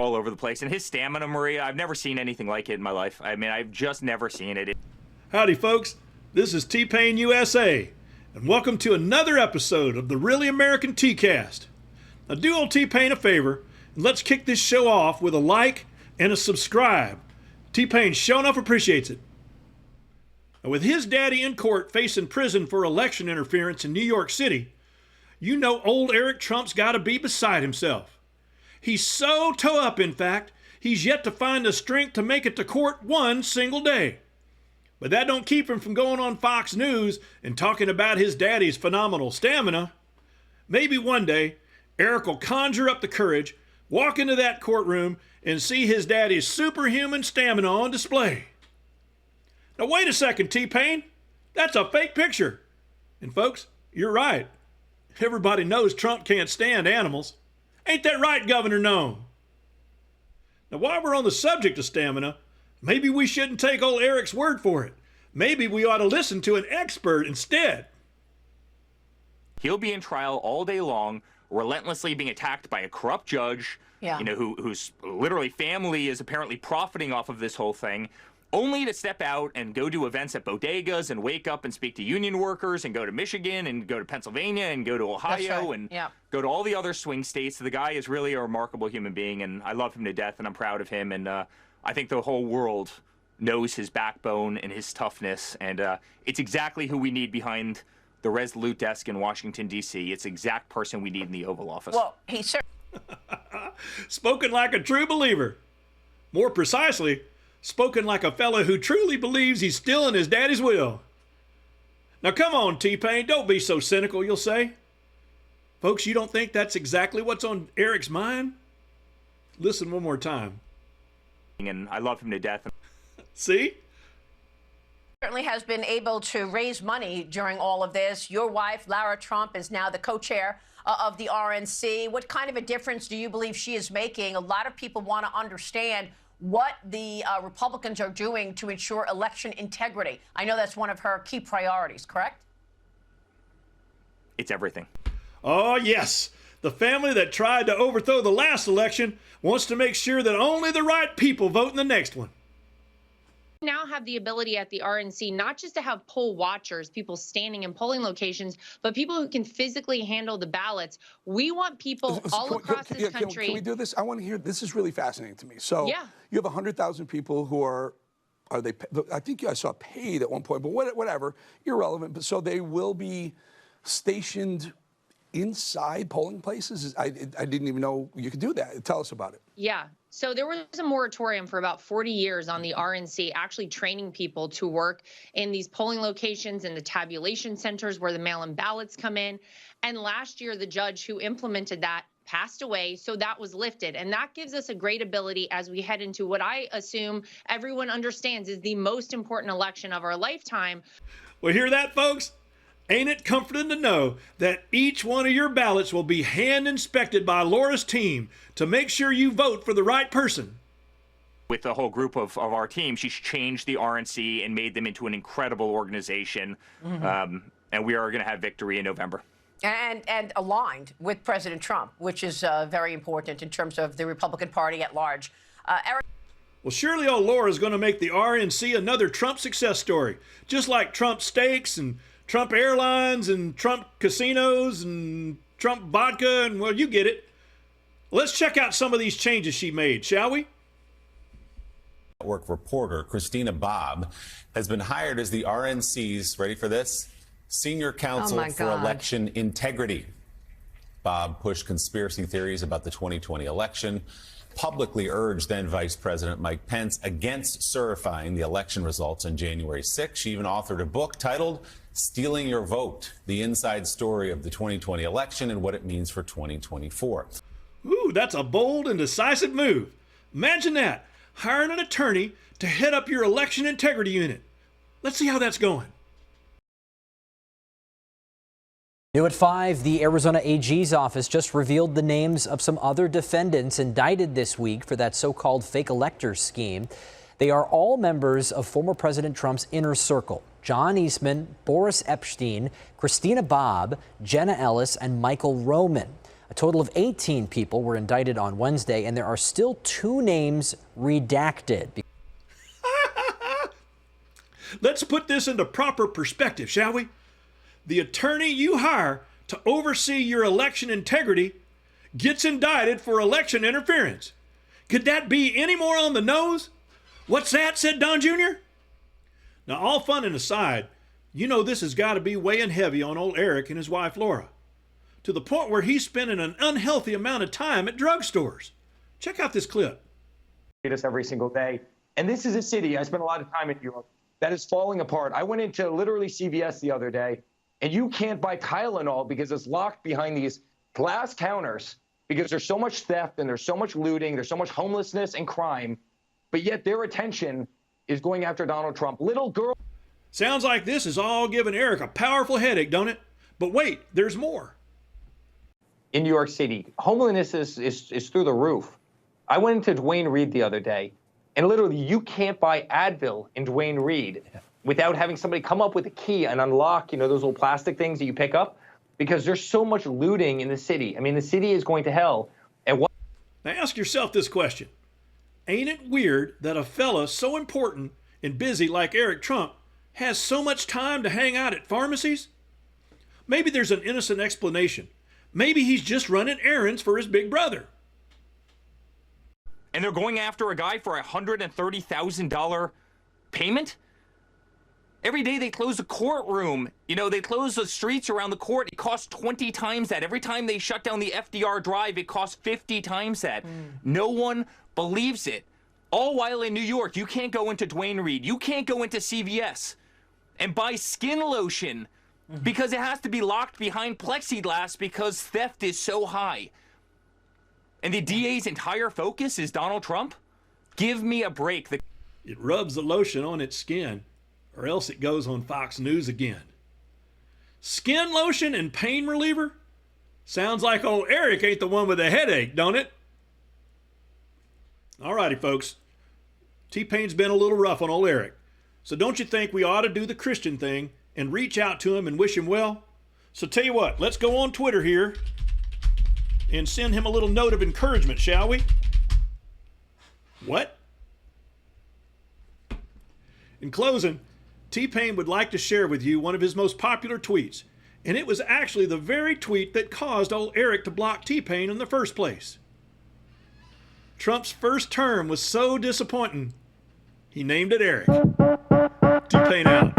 all over the place. And his stamina, Maria, I've never seen anything like it in my life. I mean, I've just never seen it. Howdy, folks. This is T-Pain USA, and welcome to another episode of the Really American T-Cast. Now, do old T-Pain a favor, and let's kick this show off with a like and a subscribe. T-Pain sure enough appreciates it. Now, with his daddy in court facing prison for election interference in New York City, you know old Eric Trump's got to be beside himself. He's so toe up, in fact, he's yet to find the strength to make it to court one single day. But that don't keep him from going on Fox News and talking about his daddy's phenomenal stamina. Maybe one day, Eric will conjure up the courage, walk into that courtroom, and see his daddy's superhuman stamina on display. Now wait a second, T-Pain. That's a fake picture. And folks, you're right. Everybody knows Trump can't stand animals. Ain't that right, Governor Nome? Now while we're on the subject of stamina, maybe we shouldn't take old Eric's word for it. Maybe we ought to listen to an expert instead. He'll be in trial all day long, relentlessly being attacked by a corrupt judge, whose literally family is apparently profiting off of this whole thing, only to step out and go do events at bodegas and wake up and speak to union workers and go to Michigan and go to Pennsylvania and go to Ohio and go to all the other swing states. The guy is really a remarkable human being, and I love him to death, and I'm proud of him. And I think the whole world knows his backbone and his toughness, and it's exactly who we need behind the Resolute desk in Washington, D.C. It's the exact person we need in the Oval Office. Well, he certainly... Spoken like a true believer. More precisely, spoken like a fellow who truly believes he's still in his daddy's will. Now come on, T-Pain, don't be so cynical, you'll say. Folks, you don't think that's exactly what's on Eric's mind? Listen one more time. And I love him to death. See? Certainly has been able to raise money during all of this. Your wife, Lara Trump, is now the co-chair of the RNC. What kind of a difference do you believe she is making? A lot of people want to understand what the Republicans are doing to ensure election integrity. I know that's one of her key priorities, correct? It's everything. Oh, yes. The family that tried to overthrow the last election wants to make sure that only the right people vote in the next one. Now have the ability at the RNC not just to have poll watchers, people standing in polling locations, but people who can physically handle the ballots. We want people all across this country. Can we do this? I want to hear. This is really fascinating to me. So you have 100,000 people who are they? I think I saw paid at one point, but whatever, irrelevant. But so they will be stationed inside polling places. I didn't even know you could do that. Tell us about it. Yeah. So there was a moratorium for about 40 years on the RNC actually training people to work in these polling locations and the tabulation centers where the mail-in ballots come in. And last year, the judge who implemented that passed away, so that was lifted. And that gives us a great ability as we head into what I assume everyone understands is the most important election of our lifetime. Well, hear that, folks? Ain't it comforting to know that each one of your ballots will be hand inspected by Laura's team to make sure you vote for the right person? With the whole group of our team, she's changed the RNC and made them into an incredible organization. And we are going to have victory in November. And aligned with President Trump, which is very important in terms of the Republican Party at large. Eric. Well, surely old Laura's going to make the RNC another Trump success story, just like Trump Steaks and Trump Airlines and Trump Casinos and Trump Vodka, and well, you get it. Let's check out some of these changes she made, shall we? Network reporter Christina Bobb has been hired as the RNC's, ready for this, Senior Counsel for Election Integrity. Bobb pushed conspiracy theories about the 2020 election, publicly urged then Vice President Mike Pence against certifying the election results on January 6th. She even authored a book titled Stealing Your Vote, the inside story of the 2020 election and what it means for 2024. Ooh, that's a bold and decisive move. Imagine that, hiring an attorney to head up your election integrity unit. Let's see how that's going. New at 5, the Arizona AG's office just revealed the names of some other defendants indicted this week for that so-called fake elector scheme. They are all members of former President Trump's inner circle: John Eastman, Boris Epstein, Christina Bobb, Jenna Ellis, and Michael Roman. A total of 18 people were indicted on Wednesday, and there are still 2 names redacted. Let's put this into proper perspective, shall we? The attorney you hire to oversee your election integrity gets indicted for election interference. Could that be any more on the nose? What's that, said Don Jr.? Now, all fun and aside, you know this has got to be weighing heavy on old Eric and his wife Laura, to the point where he's spending an unhealthy amount of time at drugstores. Check out this clip. Us every single day. And this is a city, I spent a lot of time in Europe, that is falling apart. I went into literally CVS the other day, and you can't buy Tylenol because it's locked behind these glass counters because there's so much theft and there's so much looting, there's so much homelessness and crime, but yet their attention is going after Donald Trump. Little girl. Sounds like this is all giving Eric a powerful headache, don't it? But wait, there's more. In New York City, homelessness is through the roof. I went into Duane Reade the other day, and literally you can't buy Advil in Duane Reade without having somebody come up with a key and unlock, those little plastic things that you pick up, because there's so much looting in the city. I mean, the city is going to hell. And now ask yourself this question. Ain't it weird that a fella so important and busy like Eric Trump has so much time to hang out at pharmacies? Maybe there's an innocent explanation. Maybe he's just running errands for his big brother. And they're going after a guy for a $130,000 payment? Every day they close a courtroom. They close the streets around the court. It costs 20 times that. Every time they shut down the FDR Drive, it costs 50 times that. No one believes it. All while in New York, you can't go into Duane Reade. You can't go into CVS and buy skin lotion because it has to be locked behind plexiglass because theft is so high. And the DA's entire focus is Donald Trump? Give me a break. It rubs the lotion on its skin, or else it goes on Fox News again. Skin lotion and pain reliever? Sounds like old Eric ain't the one with a headache, don't it? All righty, folks. T-Pain's been a little rough on old Eric. So don't you think we ought to do the Christian thing and reach out to him and wish him well? So tell you what, let's go on Twitter here and send him a little note of encouragement, shall we? What? In closing, T-Pain would like to share with you one of his most popular tweets, and it was actually the very tweet that caused old Eric to block T-Pain in the first place. Trump's first term was so disappointing, he named it Eric. T-Pain out.